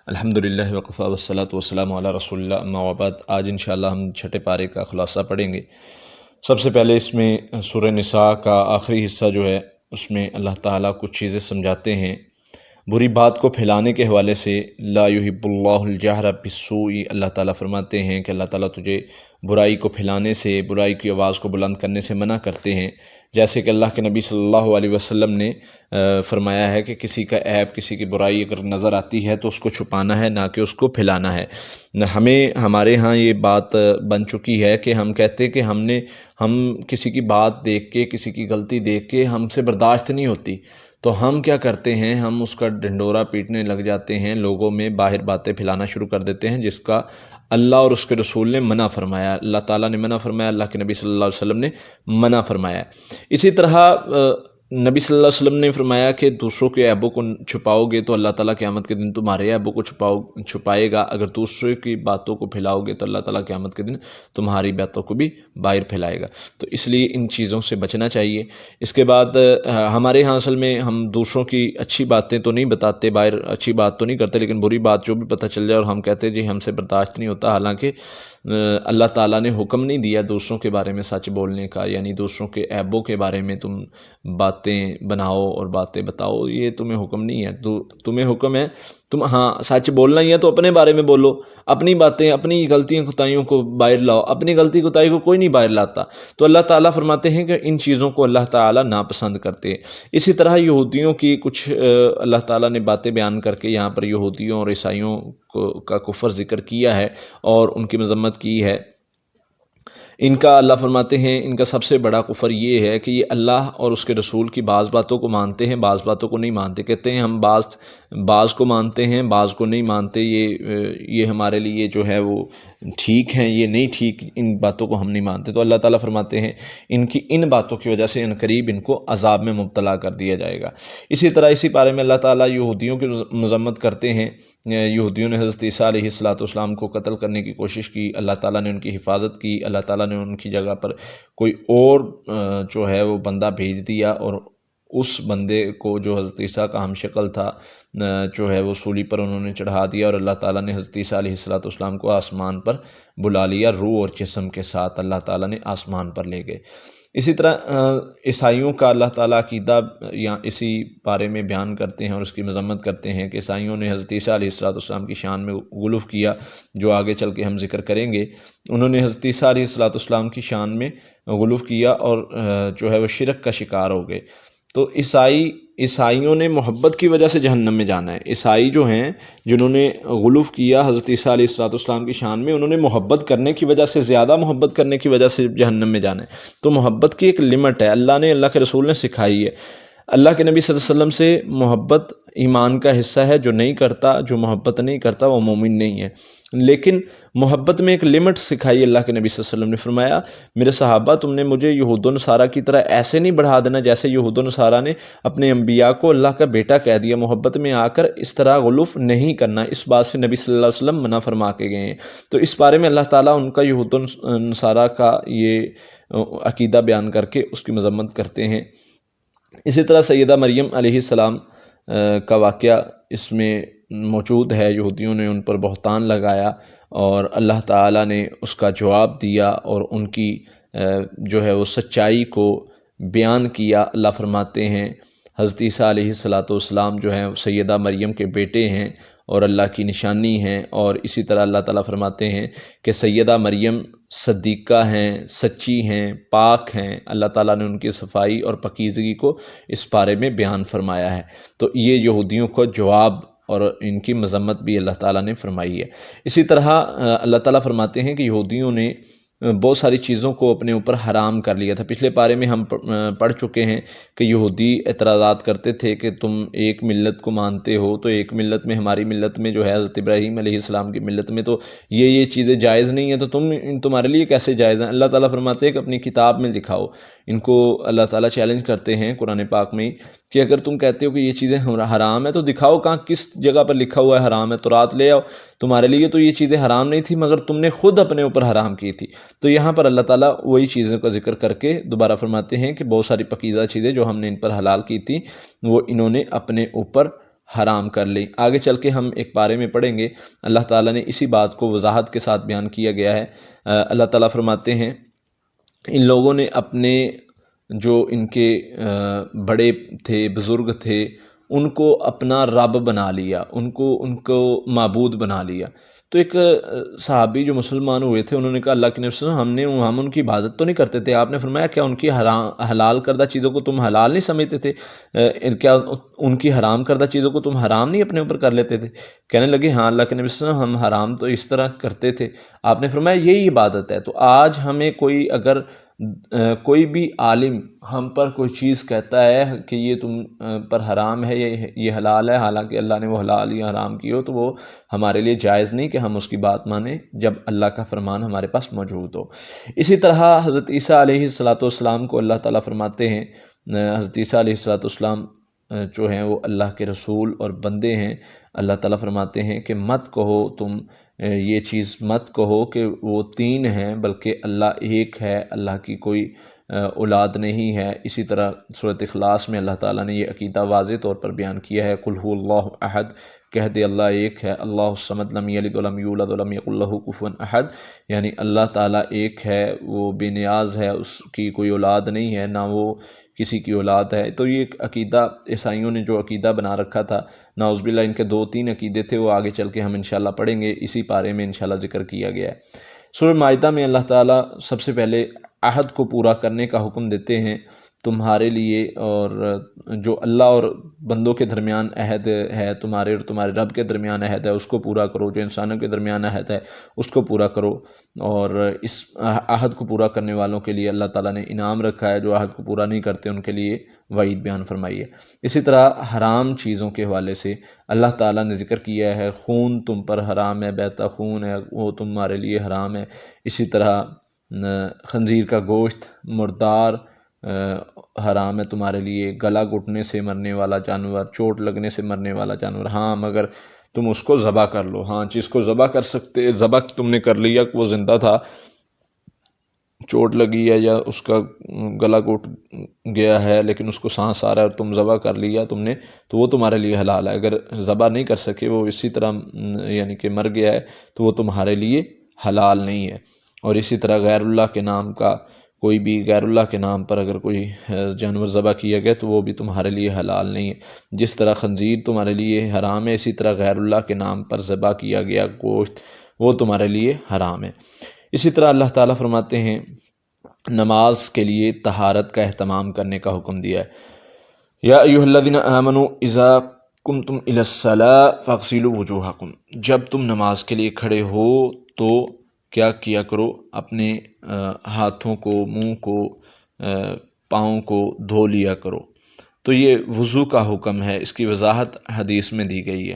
الحمدللہ وقفا والصلاۃ والسلام علی رسول اللہ اما بعد۔ آج انشاءاللہ ہم چھٹے پارے کا خلاصہ پڑھیں گے۔ سب سے پہلے اس میں سورہ نساء کا آخری حصہ جو ہے اس میں اللہ تعالیٰ کچھ چیزیں سمجھاتے ہیں۔ بری بات کو پھیلانے کے حوالے سے لا یحب اللہ الجہر بالسوء، اللہ تعالیٰ فرماتے ہیں کہ اللہ تعالیٰ تجھے برائی کو پھیلانے سے، برائی کی آواز کو بلند کرنے سے منع کرتے ہیں۔ جیسے کہ اللہ کے نبی صلی اللہ علیہ وسلم نے فرمایا ہے کہ کسی کا عیب، کسی کی برائی اگر نظر آتی ہے تو اس کو چھپانا ہے، نہ کہ اس کو پھیلانا ہے۔ ہمارے ہاں یہ بات بن چکی ہے کہ ہم کہتے ہیں کہ ہم کسی کی بات دیکھ کے، کسی کی غلطی دیکھ کے ہم سے برداشت نہیں ہوتی، تو ہم کیا کرتے ہیں، ہم اس کا ڈنڈورا پیٹنے لگ جاتے ہیں، لوگوں میں باہر باتیں پھیلانا شروع کر دیتے ہیں جس کا اللہ اور اس کے رسول نے منع فرمایا، اللہ تعالیٰ نے منع فرمایا، اللہ کے نبی صلی اللہ علیہ وسلم نے منع فرمایا۔ اسی طرح نبی صلی اللہ علیہ وسلم نے فرمایا کہ دوسروں کے عیبوں کو چھپاؤ گے تو اللہ تعالیٰ قیامت کے دن تمہارے عیبوں کو چھپائے گا، اگر دوسروں کی باتوں کو پھیلاؤ گے تو اللہ تعالیٰ قیامت کے دن تمہاری باتوں کو بھی باہر پھیلائے گا۔ تو اس لیے ان چیزوں سے بچنا چاہیے۔ اس کے بعد ہمارے ہاں اصل میں ہم دوسروں کی اچھی باتیں تو نہیں بتاتے، باہر اچھی بات تو نہیں کرتے، لیکن بری بات جو بھی پتہ چل جائے اور ہم کہتے ہیں جی ہم سے برداشت نہیں ہوتا، حالانکہ اللہ تعالیٰ نے حکم نہیں دیا دوسروں کے بارے میں سچ بولنے کا، یعنی دوسروں کے عیبوں کے بارے میں تم باتیں بناؤ اور باتیں بتاؤ، یہ تمہیں حکم نہیں ہے۔ تمہیں حکم ہے تم سچ بولنا ہی ہے تو اپنے بارے میں بولو، اپنی باتیں، اپنی غلطیاں کوتاہیوں کو باہر لاؤ، اپنی غلطی کوتاہی کو کوئی نہیں باہر لاتا۔ تو اللہ تعالیٰ فرماتے ہیں کہ ان چیزوں کو اللہ تعالیٰ ناپسند کرتے ہیں۔ اسی طرح یہودیوں کی کچھ اللہ تعالیٰ نے باتیں بیان کر کے یہاں پر یہودیوں اور عیسائیوں کا کفر ذکر کیا ہے اور ان کی مذمت کی ہے۔ ان کا اللہ فرماتے ہیں ان کا سب سے بڑا کفر یہ ہے کہ یہ اللہ اور اس کے رسول کی بعض باتوں کو مانتے ہیں، بعض باتوں کو نہیں مانتے۔ کہتے ہیں ہم بعض کو مانتے ہیں، بعض کو نہیں مانتے، یہ ہمارے لیے جو ہے وہ ٹھیک ہیں، یہ نہیں ٹھیک، ان باتوں کو ہم نہیں مانتے۔ تو اللہ تعالیٰ فرماتے ہیں ان باتوں کی وجہ سے ان قریب ان کو عذاب میں مبتلا کر دیا جائے گا۔ اسی طرح اسی بارے میں اللہ تعالیٰ یہودیوں کی مذمت کرتے ہیں۔ یہودیوں نے حضرت عیسیٰ علیہ السلام کو قتل کرنے کی کوشش کی، اللہ تعالیٰ نے ان کی حفاظت کی، اللہ تعالیٰ نے ان کی جگہ پر کوئی اور جو ہے وہ بندہ بھیج دیا، اور اس بندے کو جو حضرت عیسیٰ کا ہم شکل تھا جو ہے وہ سولی پر انہوں نے چڑھا دیا، اور اللہ تعالیٰ نے حضرت عیسیٰ علیہ السلام کو آسمان پر بلا لیا، روح اور جسم کے ساتھ اللہ تعالیٰ نے آسمان پر لے گئے۔ اسی طرح عیسائیوں کا اللہ تعالیٰ عقیدہ یا اسی بارے میں بیان کرتے ہیں اور اس کی مذمت کرتے ہیں کہ عیسائیوں نے حضرت عیسیٰ علیہ السلام کی شان میں غلو کیا، جو آگے چل کے ہم ذکر کریں گے۔ انہوں نے حضرت عیسیٰ علیہ السلام کی شان میں غلو کیا اور جو ہے وہ شرک کا شکار ہو گئے۔ تو عیسائیوں نے محبت کی وجہ سے جہنم میں جانا ہے۔ عیسائی جو ہیں جنہوں نے غلو کیا حضرت عیسیٰ علیہ السلام کی شان میں، انہوں نے محبت کرنے کی وجہ سے، زیادہ محبت کرنے کی وجہ سے جہنم میں جانا ہے۔ تو محبت کی ایک لمٹ ہے، اللہ نے، اللہ کے رسول نے سکھائی ہے۔ اللہ کے نبی صلی اللہ علیہ وسلم سے محبت ایمان کا حصہ ہے، جو نہیں کرتا، جو محبت نہیں کرتا وہ مومن نہیں ہے۔ لیکن محبت میں ایک لمٹ سکھائی اللہ کے نبی صلی اللہ علیہ وسلم نے فرمایا میرے صحابہ تم نے مجھے یہود و نصارہ کی طرح ایسے نہیں بڑھا دینا جیسے یہود و نصارہ نے اپنے انبیاء کو اللہ کا بیٹا کہہ دیا، محبت میں آ کر اس طرح غلوف نہیں کرنا۔ اس بات سے نبی صلی اللہ علیہ وسلم منع فرما کے گئے ہیں۔ تو اس بارے میں اللہ تعالیٰ ان کا یہود و نصارہ کا یہ عقیدہ بیان کر کے اس کی مذمت کرتے ہیں۔ اسی طرح سیدہ مریم علیہ السلام کا واقعہ اس میں موجود ہے۔ یہودیوں نے ان پر بہتان لگایا اور اللہ تعالیٰ نے اس کا جواب دیا اور ان کی جو ہے وہ سچائی کو بیان کیا۔ اللہ فرماتے ہیں حضرت عیسیٰ علیہ السلام جو ہیں سیدہ مریم کے بیٹے ہیں اور اللہ کی نشانی ہیں، اور اسی طرح اللہ تعالیٰ فرماتے ہیں کہ سیدہ مریم صدیقہ ہیں، سچی ہیں، پاک ہیں۔ اللہ تعالیٰ نے ان کی صفائی اور پاکیزگی کو اس بارے میں بیان فرمایا ہے۔ تو یہ یہودیوں کو جواب اور ان کی مذمت بھی اللہ تعالیٰ نے فرمائی ہے۔ اسی طرح اللہ تعالیٰ فرماتے ہیں کہ یہودیوں نے بہت ساری چیزوں کو اپنے اوپر حرام کر لیا تھا۔ پچھلے پارے میں ہم پڑھ چکے ہیں کہ یہودی اعتراضات کرتے تھے کہ تم ایک ملت کو مانتے ہو، تو ایک ملت میں، ہماری ملت میں جو ہے حضرت ابراہیم علیہ السلام کی ملت میں تو یہ چیزیں جائز نہیں ہیں، تو تمہارے لیے کیسے جائز ہیں؟ اللہ تعالیٰ فرماتے ہیں کہ اپنی کتاب میں لکھاؤ۔ ان کو اللہ تعالیٰ چیلنج کرتے ہیں قرآن پاک میں کہ اگر تم کہتے ہو کہ یہ چیزیں حرام ہیں تو دکھاؤ کہاں کس جگہ پر لکھا ہوا ہے حرام ہے، تو رات لے آؤ، تمہارے لیے تو یہ چیزیں حرام نہیں تھی مگر تم نے خود اپنے اوپر حرام کی تھی۔ تو یہاں پر اللہ تعالیٰ وہی چیزوں کا ذکر کر کے دوبارہ فرماتے ہیں کہ بہت ساری پاکیزہ چیزیں جو ہم نے ان پر حلال کی تھی وہ انہوں نے اپنے اوپر حرام کر لیں۔ آگے چل کے ہم ایک پارے میں پڑھیں گے، اللہ تعالیٰ نے اسی بات کو وضاحت کے ساتھ بیان کیا گیا ہے۔ اللہ تعالیٰ فرماتے ہیں ان لوگوں نے اپنے جو ان کے بڑے تھے، بزرگ تھے، ان کو اپنا رب بنا لیا، ان کو معبود بنا لیا۔ تو ایک صحابی جو مسلمان ہوئے تھے انہوں نے کہا اللہ کے نبی صلی اللہ علیہ وسلم ہم ان کی عبادت تو نہیں کرتے تھے۔ آپ نے فرمایا کیا ان کی حلال کردہ چیزوں کو تم حلال نہیں سمجھتے تھے؟ کیا ان کی حرام کردہ چیزوں کو تم حرام نہیں اپنے اوپر کر لیتے تھے؟ کہنے لگے ہاں اللہ کے نبی صلی اللہ علیہ وسلم ہم حرام تو اس طرح کرتے تھے۔ آپ نے فرمایا یہی عبادت ہے۔ تو آج ہمیں کوئی بھی عالم ہم پر کوئی چیز کہتا ہے کہ یہ تم پر حرام ہے، یہ حلال ہے، حالانکہ اللہ نے وہ حلال یا حرام کی ہو، تو وہ ہمارے لیے جائز نہیں کہ ہم اس کی بات مانیں جب اللہ کا فرمان ہمارے پاس موجود ہو۔ اسی طرح حضرت عیسیٰ علیہ السلام کو اللہ تعالیٰ فرماتے ہیں، حضرت عیسیٰ علیہ السلام جو ہیں وہ اللہ کے رسول اور بندے ہیں۔ اللہ تعالیٰ فرماتے ہیں کہ مت کہو تم یہ چیز مت کہو کہ وہ تین ہیں، بلکہ اللہ ایک ہے، اللہ کی کوئی اولاد نہیں ہے۔ اسی طرح سورۃ اخلاص میں اللہ تعالیٰ نے یہ عقیدہ واضح طور پر بیان کیا ہے، قل هو اللہ احد، کہہ دے اللہ ایک ہے، اللہ الصمد لم یلد ولم یولد ولم یکن لہ کفوا احد، یعنی اللہ تعالیٰ ایک ہے، وہ بے نیاز ہے، اس کی کوئی اولاد نہیں ہے، نہ وہ کسی کی اولاد ہے۔ تو یہ ایک عقیدہ عیسائیوں نے جو عقیدہ بنا رکھا تھا، نعوذ باللہ ان کے 2-3 عقیدے تھے، وہ آگے چل کے ہم انشاءاللہ پڑھیں گے، اسی پارے میں انشاءاللہ ذکر کیا گیا ہے۔ سورہ مائدہ میں اللہ تعالیٰ سب سے پہلے عہد کو پورا کرنے کا حکم دیتے ہیں تمہارے لیے، اور جو اللہ اور بندوں کے درمیان عہد ہے، تمہارے اور تمہارے رب کے درمیان عہد ہے، اس کو پورا کرو۔ جو انسانوں کے درمیان عہد ہے اس کو پورا کرو، اور اس عہد کو پورا کرنے والوں کے لیے اللہ تعالیٰ نے انعام رکھا ہے، جو عہد کو پورا نہیں کرتے ان کے لیے وعید بیان فرمائی ہے۔ اسی طرح حرام چیزوں کے حوالے سے اللہ تعالیٰ نے ذکر کیا ہے، خون تم پر حرام ہے، بہتا خون ہے وہ تمہارے لیے حرام ہے۔ اسی طرح خنزیر کا گوشت، مردار حرام ہے تمہارے لیے، گلا گھٹنے سے مرنے والا جانور، چوٹ لگنے سے مرنے والا جانور، ہاں مگر تم اس کو ذبح کر لو۔ ہاں جس کو ذبح کر سکتے، ذبح تم نے کر لیا کہ وہ زندہ تھا، چوٹ لگی ہے یا اس کا گلا گھٹ گیا ہے لیکن اس کو سانس آ رہا ہے اور تم ذبح کر لیا تم نے، تو وہ تمہارے لیے حلال ہے۔ اگر ذبح نہیں کر سکے، وہ اسی طرح یعنی کہ مر گیا ہے، تو وہ تمہارے لیے حلال نہیں ہے۔ اور اسی طرح غیر اللہ کے نام کا کوئی بھی غیر اللہ کے نام پر اگر کوئی جانور ذبح کیا گیا تو وہ بھی تمہارے لیے حلال نہیں ہے۔ جس طرح خنزیر تمہارے لیے حرام ہے، اسی طرح غیر اللہ کے نام پر ذبح کیا گیا گوشت وہ تمہارے لیے حرام ہے۔ اسی طرح اللہ تعالیٰ فرماتے ہیں نماز کے لیے طہارت کا اہتمام کرنے کا حکم دیا ہے۔ یا ایھا الذین آمنوا اذا قمتم الی الصلاۃ فاغسلوا وجوہکم، جب تم نماز کے لیے کھڑے ہو تو کیا کیا کرو، اپنے ہاتھوں کو، منہ کو، پاؤں کو دھو لیا کرو۔ تو یہ وضو کا حکم ہے، اس کی وضاحت حدیث میں دی گئی ہے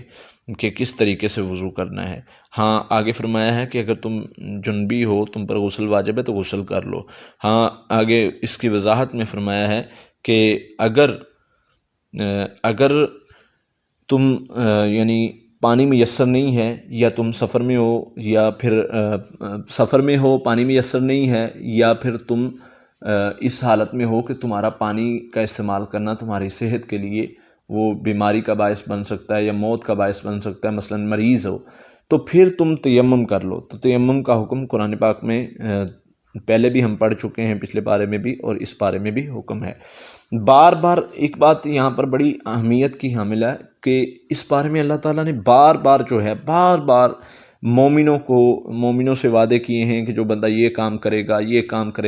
کہ کس طریقے سے وضو کرنا ہے۔ ہاں آگے فرمایا ہے کہ اگر تم جنبی ہو، تم پر غسل واجب ہے تو غسل کر لو۔ ہاں آگے اس کی وضاحت میں فرمایا ہے کہ اگر تم یعنی پانی میسر نہیں ہے، یا تم سفر میں ہو، یا پھر سفر میں ہو پانی میسر نہیں ہے، یا پھر تم اس حالت میں ہو کہ تمہارا پانی کا استعمال کرنا تمہاری صحت کے لیے وہ بیماری کا باعث بن سکتا ہے یا موت کا باعث بن سکتا ہے، مثلا مریض ہو، تو پھر تم تیمم کر لو۔ تو تیمم کا حکم قرآن پاک میں پہلے بھی ہم پڑھ چکے ہیں، پچھلے پارے میں بھی اور اس پارے میں بھی حکم ہے۔ بار بار ایک بات یہاں پر بڑی اہمیت کی حامل ہے کہ اس بارے میں اللہ تعالیٰ نے بار بار مومنوں سے وعدے کیے ہیں کہ جو بندہ یہ کام کرے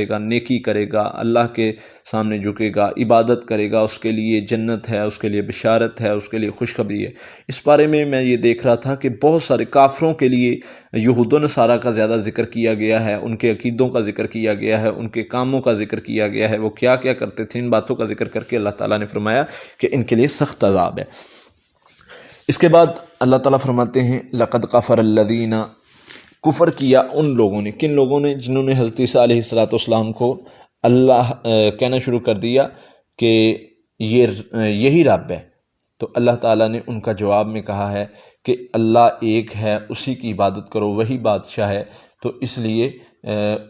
گا، نیکی کرے گا، اللہ کے سامنے جھکے گا، عبادت کرے گا، اس کے لیے جنت ہے، اس کے لیے بشارت ہے، اس کے لیے خوشخبری ہے۔ اس بارے میں یہ دیکھ رہا تھا کہ بہت سارے کافروں کے لیے یہود و نصارہ کا زیادہ ذکر کیا گیا ہے، ان کے عقیدوں کا ذکر کیا گیا ہے، ان کے کاموں کا ذکر کیا گیا ہے، وہ کیا کیا کرتے تھے، ان باتوں کا ذکر کر کے اللہ تعالیٰ نے فرمایا کہ ان کے لیے سخت عذاب ہے۔ اس کے بعد اللہ تعالیٰ فرماتے ہیں لَقَدْ كَفَرَ الَّذِينَ، کفر کیا ان لوگوں نے، کن لوگوں نے؟ جنہوں نے حضرت عیسیٰ علیہ السلام کو اللہ کہنا شروع کر دیا کہ یہی رب ہے۔ تو اللہ تعالیٰ نے ان کا جواب میں کہا ہے کہ اللہ ایک ہے، اسی کی عبادت کرو، وہی بادشاہ ہے، تو اس لیے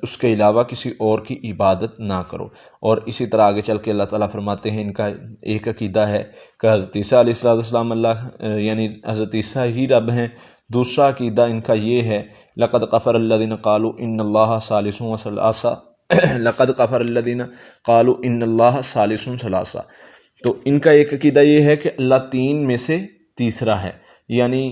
اس کے علاوہ کسی اور کی عبادت نہ کرو۔ اور اسی طرح آگے چل کے اللہ تعالیٰ فرماتے ہیں ان کا ایک عقیدہ ہے کہ حضرت عیسیٰ علیہ السلام اللہ یعنی حضرت عیسیٰ ہی رب ہیں۔ دوسرا عقیدہ ان کا یہ ہے لقد کفر الذین قالوا ان اللہ ثالث ثلاثہ لقد کفر الذین قالوا ان اللہ ثالث ثلاثہ۔ تو ان کا ایک عقیدہ یہ ہے کہ اللہ تین میں سے تیسرا ہے، یعنی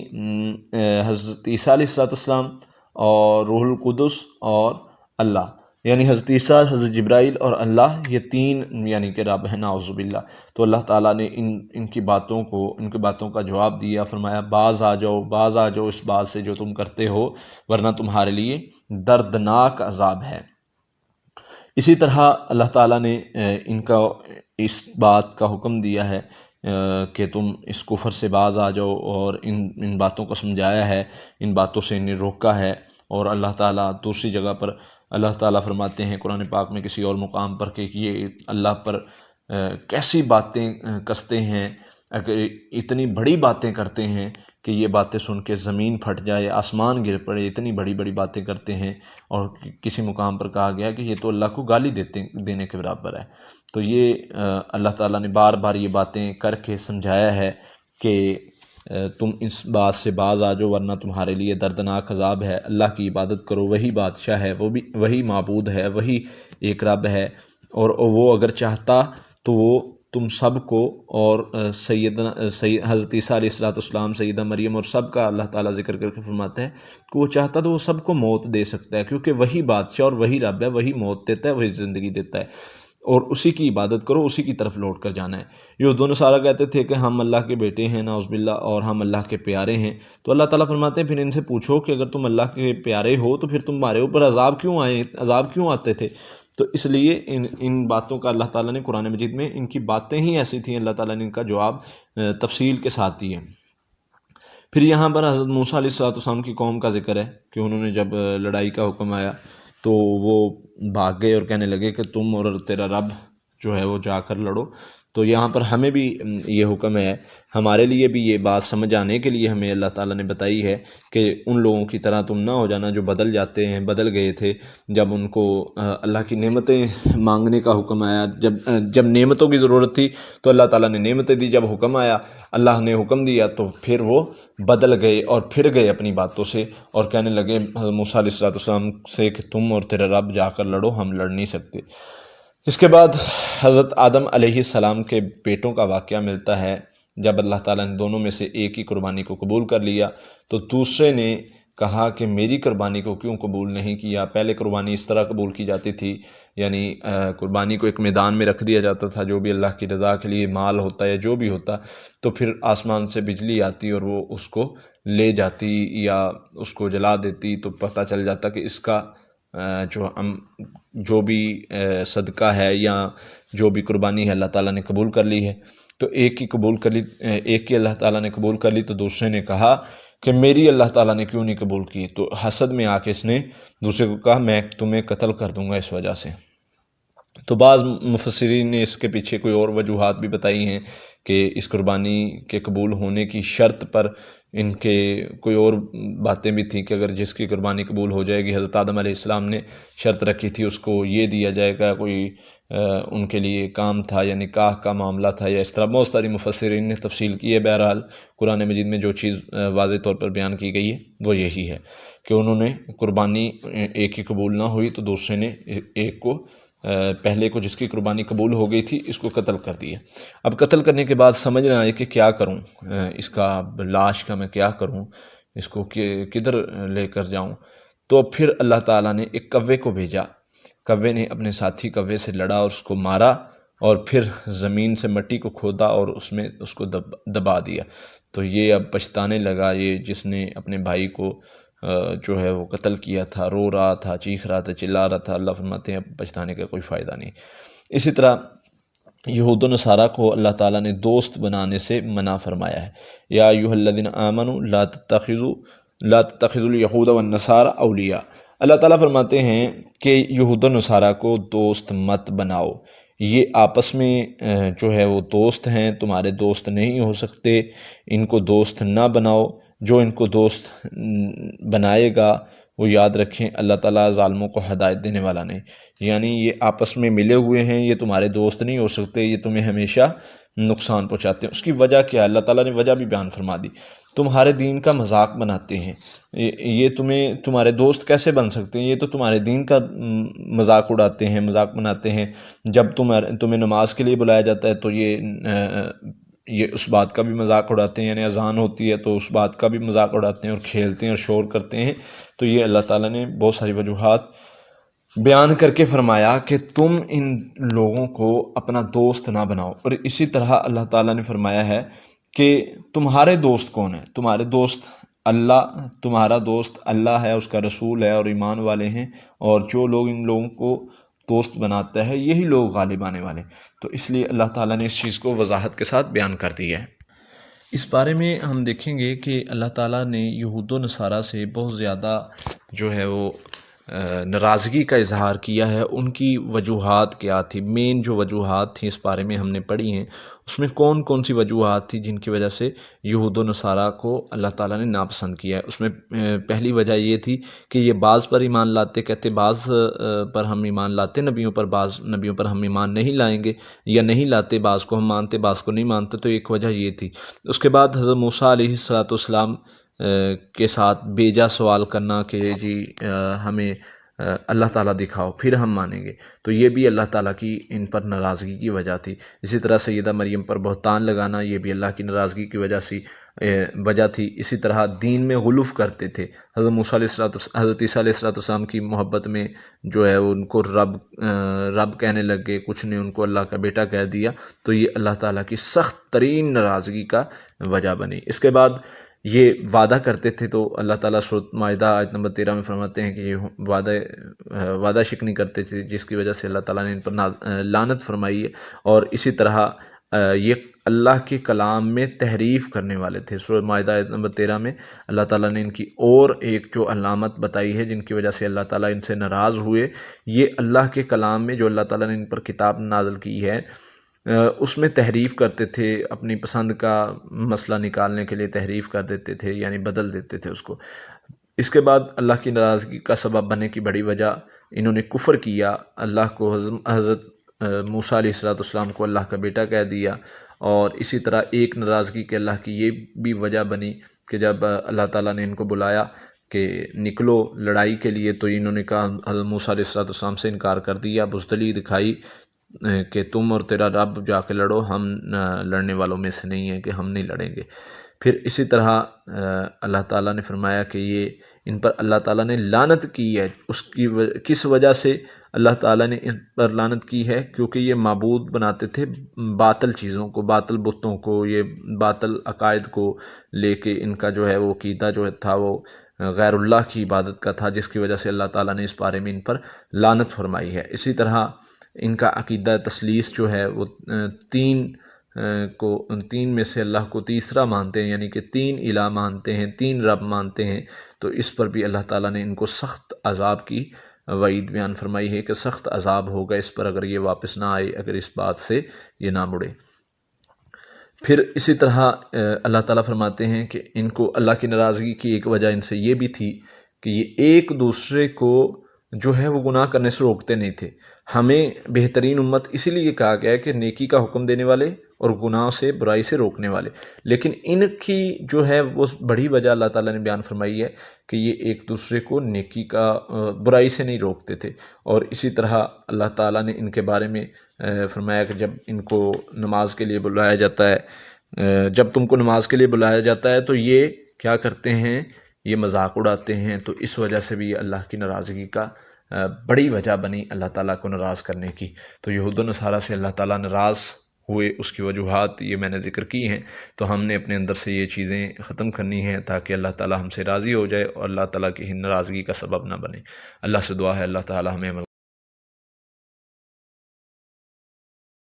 حضرت عیسیٰ علیہ السلام اور روح القدس اور اللہ، یعنی حضرت عیسیٰ، حضرت جبرائیل اور اللہ، یہ تین یعنی کہ رب ہے، نعوذ باللہ۔ تو اللہ تعالیٰ نے ان کی باتوں کا جواب دیا، فرمایا باز آ جاؤ اس بات سے جو تم کرتے ہو، ورنہ تمہارے لیے دردناک عذاب ہے۔ اسی طرح اللہ تعالیٰ نے ان کا اس بات کا حکم دیا ہے کہ تم اس کفر سے باز آ جاؤ، اور ان باتوں کو سمجھایا ہے، ان باتوں سے انہیں روکا ہے۔ اور اللہ تعالیٰ دوسری جگہ پر اللہ تعالیٰ فرماتے ہیں قرآن پاک میں کسی اور مقام پر کہ یہ اللہ پر کیسی باتیں کستے ہیں، اگر اتنی بڑی باتیں کرتے ہیں کہ یہ باتیں سن کے زمین پھٹ جائے، آسمان گر پڑے، اتنی بڑی بڑی باتیں کرتے ہیں۔ اور کسی مقام پر کہا گیا کہ یہ تو اللہ کو گالی دینے کے برابر ہے۔ تو یہ اللہ تعالیٰ نے بار بار یہ باتیں کر کے سمجھایا ہے کہ تم اس بات سے باز آ جاؤ، ورنہ تمہارے لیے دردناک عذاب ہے۔ اللہ کی عبادت کرو، وہی بادشاہ ہے، وہی معبود ہے، وہی ایک رب ہے، اور وہ اگر چاہتا تو وہ تم سب کو اور حضرت عیسیٰ علیہ السلام، سیدہ مریم اور سب کا اللہ تعالیٰ ذکر کر کے فرماتا ہے کہ وہ چاہتا تو وہ سب کو موت دے سکتا ہے، کیونکہ وہی بادشاہ اور وہی رب ہے، وہی موت دیتا ہے، وہی زندگی دیتا ہے، اور اسی کی عبادت کرو، اسی کی طرف لوٹ کر جانا ہے۔ یہود و نصارہ کہتے تھے کہ ہم اللہ کے بیٹے ہیں، نعوذ باللہ، اور ہم اللہ کے پیارے ہیں۔ تو اللہ تعالیٰ فرماتے ہیں پھر ان سے پوچھو کہ اگر تم اللہ کے پیارے ہو تو پھر تمہارے اوپر عذاب کیوں آتے تھے؟ تو اس لیے ان باتوں کا اللہ تعالیٰ نے قرآن مجید میں ان کی باتیں ہی ایسی تھیں، اللہ تعالیٰ نے ان کا جواب تفصیل کے ساتھ دی ہے۔ پھر یہاں پر حضرت موسیٰ علیہ السلام کی قوم کا ذکر ہے کہ انہوں نے جب لڑائی کا حکم آیا تو وہ بھاگ گئے اور کہنے لگے کہ تم اور تیرا رب جو ہے وہ جا کر لڑو۔ تو یہاں پر ہمیں بھی یہ حکم ہے، ہمارے لیے بھی یہ بات سمجھ آنے کے لیے ہمیں اللہ تعالیٰ نے بتائی ہے کہ ان لوگوں کی طرح تم نہ ہو جانا جو بدل گئے تھے جب ان کو اللہ کی نعمتیں مانگنے کا حکم آیا۔ جب نعمتوں کی ضرورت تھی تو اللہ تعالیٰ نے نعمتیں دی، جب حکم آیا، اللہ نے حکم دیا، تو پھر وہ بدل گئے اور پھر گئے اپنی باتوں سے، اور کہنے لگے موسیٰ علیہ السلام سے کہ تم اور تیرا رب جا کر لڑو، ہم لڑ نہیں سکتے۔ اس کے بعد حضرت آدم علیہ السلام کے بیٹوں کا واقعہ ملتا ہے۔ جب اللہ تعالیٰ نے دونوں میں سے ایک ہی قربانی کو قبول کر لیا تو دوسرے نے کہا کہ میری قربانی کو کیوں قبول نہیں کیا؟ پہلے قربانی اس طرح قبول کی جاتی تھی، یعنی قربانی کو ایک میدان میں رکھ دیا جاتا تھا، جو بھی اللہ کی رضا کے لیے مال ہوتا ہے، جو بھی ہوتا، تو پھر آسمان سے بجلی آتی اور وہ اس کو لے جاتی یا اس کو جلا دیتی، تو پتہ چل جاتا کہ اس کا جو بھی صدقہ ہے یا جو بھی قربانی ہے اللہ تعالیٰ نے قبول کر لی ہے۔ تو ایک کی اللہ تعالیٰ نے قبول کر لی، تو دوسرے نے کہا کہ میری اللہ تعالیٰ نے کیوں نہیں قبول کی؟ تو حسد میں آ کے اس نے دوسرے کو کہا میں تمہیں قتل کر دوں گا اس وجہ سے۔ تو بعض مفسرین نے اس کے پیچھے کوئی اور وجوہات بھی بتائی ہیں کہ اس قربانی کے قبول ہونے کی شرط پر ان کے کوئی اور باتیں بھی تھیں کہ اگر جس کی قربانی قبول ہو جائے گی، حضرت آدم علیہ السلام نے شرط رکھی تھی اس کو یہ دیا جائے گا، کوئی ان کے لیے کام تھا یا نکاح کا معاملہ تھا یا اس طرح بہت ساری مفسرین نے تفصیل کی ہے۔ بہرحال قرآن مجید میں جو چیز واضح طور پر بیان کی گئی ہے وہ یہی ہے کہ انہوں نے قربانی ایک کی قبول نہ ہوئی تو دوسرے نے ایک کو پہلے کو جس کی قربانی قبول ہو گئی تھی اس کو قتل کر دیا۔ اب قتل کرنے کے بعد سمجھ نہ آئے کہ کیا کروں، اس کا لاش کا میں کیا کروں، اس کو کدھر لے کر جاؤں۔ تو پھر اللہ تعالیٰ نے ایک کوے کو بھیجا، کوے نے اپنے ساتھی کوے سے لڑا اور اس کو مارا، اور پھر زمین سے مٹی کو کھودا اور اس میں اس کو دبا دیا۔ تو یہ اب پچھتانے لگا، یہ جس نے اپنے بھائی کو جو ہے وہ قتل کیا تھا، رو رہا تھا، چیخ رہا تھا، چلا رہا تھا۔ اللہ فرماتے ہیں اب پچھتانے کا کوئی فائدہ نہیں۔ اسی طرح یہود و نصارہ کو اللہ تعالیٰ نے دوست بنانے سے منع فرمایا ہے۔ یا ایھا الذین آمنوا لا تتخذوا الیہود والنصارى اولیاء۔ اللہ تعالیٰ فرماتے ہیں کہ یہود و نصارہ کو دوست مت بناؤ، یہ آپس میں جو ہے وہ دوست ہیں، تمہارے دوست نہیں ہو سکتے، ان کو دوست نہ بناؤ۔ جو ان کو دوست بنائے گا وہ یاد رکھیں اللہ تعالیٰ ظالموں کو ہدایت دینے والا نہیں، یعنی یہ آپس میں ملے ہوئے ہیں، یہ تمہارے دوست نہیں ہو سکتے، یہ تمہیں ہمیشہ نقصان پہنچاتے ہیں۔ اس کی وجہ کیا ہے؟ اللہ تعالیٰ نے وجہ بھی بیان فرما دی، تمہارے دین کا مذاق بناتے ہیں، یہ تمہارے دوست کیسے بن سکتے ہیں؟ یہ تو تمہارے دین کا مذاق اڑاتے ہیں، مذاق بناتے ہیں۔ جب تمہیں نماز کے لیے بلایا جاتا ہے تو یہ اس بات کا بھی مذاق اڑاتے ہیں، یعنی اذان ہوتی ہے تو اس بات کا بھی مذاق اڑاتے ہیں اور کھیلتے ہیں اور شور کرتے ہیں۔ تو یہ اللہ تعالیٰ نے بہت ساری وجوہات بیان کر کے فرمایا کہ تم ان لوگوں کو اپنا دوست نہ بناؤ۔ اور اسی طرح اللہ تعالیٰ نے فرمایا ہے کہ تمہارے دوست کون ہیں؟ تمہارے دوست اللہ، تمہارا دوست اللہ ہے، اس کا رسول ہے اور ایمان والے ہیں، اور جو لوگ ان لوگوں کو دوست بناتا ہے یہی لوگ غالب آنے والے۔ تو اس لیے اللہ تعالیٰ نے اس چیز کو وضاحت کے ساتھ بیان کر دیا ہے۔ اس بارے میں ہم دیکھیں گے کہ اللہ تعالیٰ نے یہود و نصارہ سے بہت زیادہ جو ہے وہ ناراضگی کا اظہار کیا ہے۔ ان کی وجوہات کیا تھی؟ مین جو وجوہات تھیں اس بارے میں ہم نے پڑھی ہیں، اس میں کون کون سی وجوہات تھی جن کی وجہ سے یہود و نصارہ کو اللہ تعالیٰ نے ناپسند کیا ہے؟ اس میں پہلی وجہ یہ تھی کہ یہ بعض پر ایمان لاتے، کہتے بعض پر ہم ایمان لاتے نبیوں پر، بعض نبیوں پر ہم ایمان نہیں لائیں گے، یا نہیں لاتے، بعض کو ہم مانتے بعض کو نہیں مانتے۔ تو ایک وجہ یہ تھی۔ اس کے بعد حضرت موسیٰ علیہ السلام کے ساتھ بیجا سوال کرنا کہ جی ہمیں اللہ تعالیٰ دکھاؤ پھر ہم مانیں گے، تو یہ بھی اللہ تعالیٰ کی ان پر ناراضگی کی وجہ تھی۔ اسی طرح سیدہ مریم پر بہتان لگانا، یہ بھی اللہ کی ناراضگی کی وجہ تھی۔ اسی طرح دین میں غلو کرتے تھے، حضرت عیسیٰ علیہ السلام کی محبت میں جو ہے ان کو رب کہنے لگ گئے، کچھ نے ان کو اللہ کا بیٹا کہہ دیا، تو یہ اللہ تعالیٰ کی سخت ترین ناراضگی کا وجہ بنی۔ اس کے بعد یہ وعدہ کرتے تھے، تو اللہ تعالیٰ سورۃ مائدہ آیت نمبر 13 میں فرماتے ہیں کہ یہ وعدہ شکنی کرتے تھے، جس کی وجہ سے اللہ تعالیٰ نے ان پر لعنت فرمائی ہے۔ اور اسی طرح یہ اللہ کے کلام میں تحریف کرنے والے تھے۔ سورۃ مائدہ آیت نمبر 13 میں اللہ تعالیٰ نے ان کی اور ایک جو علامت بتائی ہے جن کی وجہ سے اللہ تعالیٰ ان سے ناراض ہوئے، یہ اللہ کے کلام میں جو اللہ تعالیٰ نے ان پر کتاب نازل کی ہے اس میں تحریف کرتے تھے، اپنی پسند کا مسئلہ نکالنے کے لیے تحریف کر دیتے تھے، یعنی بدل دیتے تھے اس کو۔ اس کے بعد اللہ کی ناراضگی کا سبب بننے کی بڑی وجہ، انہوں نے کفر کیا، اللہ کو حضرت موسیٰ علیہ السلام کو اللہ کا بیٹا کہہ دیا۔ اور اسی طرح ایک ناراضگی کہ اللہ کی یہ بھی وجہ بنی کہ جب اللہ تعالیٰ نے ان کو بلایا کہ نکلو لڑائی کے لیے، تو انہوں نے کہا، حضرت موسیٰ علیہ السلام سے انکار کر دیا، بزدلی دکھائی کہ تم اور تیرا رب جا کے لڑو، ہم لڑنے والوں میں سے نہیں ہیں کہ ہم نہیں لڑیں گے۔ پھر اسی طرح اللہ تعالیٰ نے فرمایا کہ یہ ان پر اللہ تعالیٰ نے لعنت کی ہے۔ اس کی کس وجہ سے اللہ تعالیٰ نے ان پر لعنت کی ہے؟ کیونکہ یہ معبود بناتے تھے باطل چیزوں کو، باطل بتوں کو، یہ باطل عقائد کو لے کے ان کا جو ہے وہ عقیدہ جو تھا وہ غیر اللہ کی عبادت کا تھا، جس کی وجہ سے اللہ تعالیٰ نے اس بارے میں ان پر لعنت فرمائی ہے۔ اسی طرح ان کا عقیدہ تثلیث جو ہے وہ تین میں سے اللہ کو تیسرا مانتے ہیں، یعنی کہ 3 الہ مانتے ہیں، 3 رب مانتے ہیں۔ تو اس پر بھی اللہ تعالیٰ نے ان کو سخت عذاب کی وعید بیان فرمائی ہے کہ سخت عذاب ہوگا اس پر اگر یہ واپس نہ آئے، اگر اس بات سے یہ نہ مڑے۔ پھر اسی طرح اللہ تعالیٰ فرماتے ہیں کہ ان کو اللہ کی ناراضگی کی ایک وجہ ان سے یہ بھی تھی کہ یہ ایک دوسرے کو جو ہے وہ گناہ کرنے سے روکتے نہیں تھے۔ ہمیں بہترین امت اسی لیے کہا گیا ہے کہ نیکی کا حکم دینے والے اور گناہ سے، برائی سے روکنے والے، لیکن ان کی جو ہے وہ بڑی وجہ اللہ تعالیٰ نے بیان فرمائی ہے کہ یہ ایک دوسرے کو نیکی کا، برائی سے نہیں روکتے تھے۔ اور اسی طرح اللہ تعالیٰ نے ان کے بارے میں فرمایا کہ جب ان کو نماز کے لیے بلایا جاتا ہے، جب تم کو نماز کے لیے بلایا جاتا ہے تو یہ کیا کرتے ہیں؟ یہ مذاق اڑاتے ہیں۔ تو اس وجہ سے بھی یہ اللہ کی ناراضگی کا بڑی وجہ بنی اللہ تعالیٰ کو ناراض کرنے کی۔ تو یہود و نصارہ سے اللہ تعالیٰ ناراض ہوئے، اس کی وجوہات یہ میں نے ذکر کی ہیں۔ تو ہم نے اپنے اندر سے یہ چیزیں ختم کرنی ہیں تاکہ اللہ تعالیٰ ہم سے راضی ہو جائے اور اللہ تعالیٰ کی ناراضگی کا سبب نہ بنے۔ اللہ سے دعا ہے اللہ تعالیٰ ہمیں